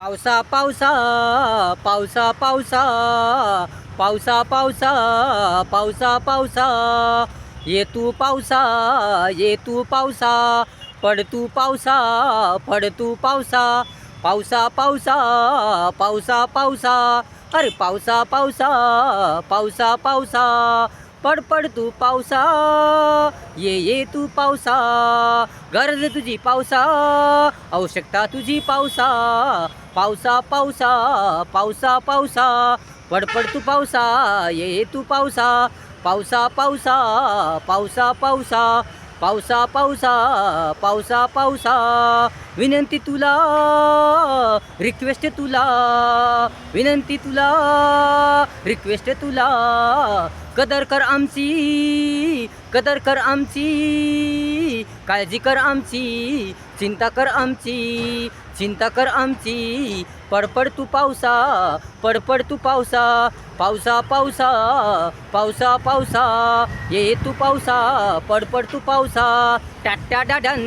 पावसा पावसा पावसा पावसा पावसा पावसा पावसा पावसा ये तू पावसा ये तू पावसा पड तू पावसा पड तू पावसा पावसा पावसा पावसा पावसा अरे पावसा पावसा पावसा पावसा पड पड तू पावसा ये तू पावसा गरज तुझी पावसा आवश्यकता तुझी पावसा पावसा पावसा पावसा पावसा पड पड तू पावसा ये तू पावसा पावसा पावसा पावसा पावसा पावसा पावसा पावसा पावसा विनंती तुला रिक्वेस्ट तुला विनंती तुला रिक्वेस्ट तुला कदर कर आमची कदर कर आमची काळजी कर आमची चिंता कर आमची चिंता कर आमची पडपड तू पावसा पडपड तू पावसा पावसा पावसा पावसा पावसा ये तू पावसा पडपड तू पावसा टाटा डाडन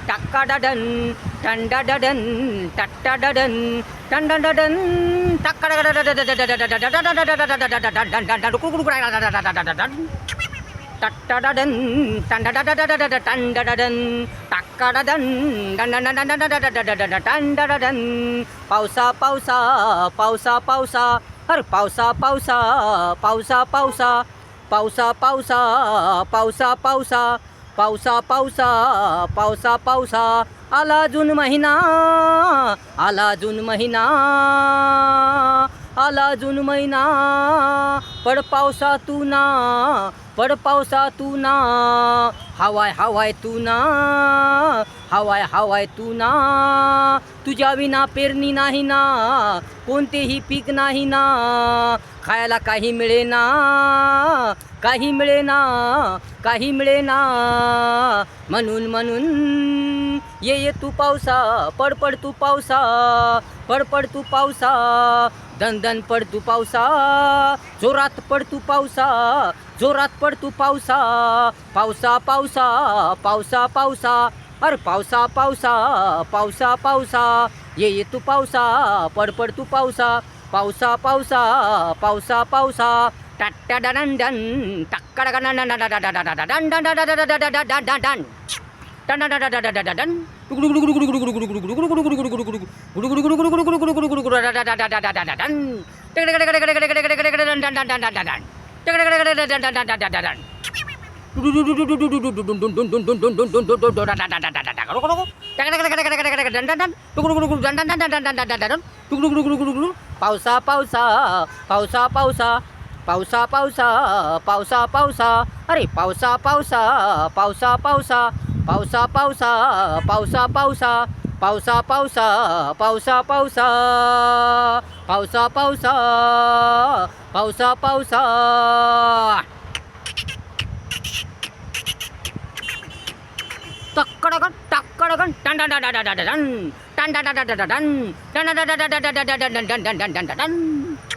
टाका डाडन टंडा डाडन टाटा डाडन टंडा डाडन टाका टट्टाडन टंडाडन टाकाडन टंडाडन पावसा पावसा पावसा पावसा अरे पावसा पावसा पावसा पावसा पावसा पावसा पावसा पावसा पावसा पावसा पावसा पावसा आला जून महिना आला जून महिना आला जून महिना पड पावसा तू ना पड पावसा तू ना हवाय हवाय तू ना हवाय हवाय तू ना तुझ्या विना पेरणी नाही ना कोणतेही पीक नाही ना खायला काही मिळेना काही मिळेना काही मिळेना म्हणून म्हणून ये तू पावसा पड पड तू पावसा पड पड तू पावसा दन दन पड तू पावसा जोरात पड तू पावसा जोरात पड तू पावसा पावसा पावसा पावसा पावसा अरे पावसा पावसा पावसा पावसा ये तू पावसा पड पड तू पावसा पावसा पावसा पावसा पावसा टाटा डन डन टक्का पावसा पावसा पावसा पावसा पावसा पावसा पावसा पावसा अरे पावसा पावसा पावसा पावसा पावसा पावसा पावसा पावसा पावसा पावसा पावसा पावसा पावसा पावसा पावसा पावसा टक्कडगन टक्कडगन टंडन टंडन टंडन टंडन टंडन टंडन टंडन टंडन टंडन टंडन टंडन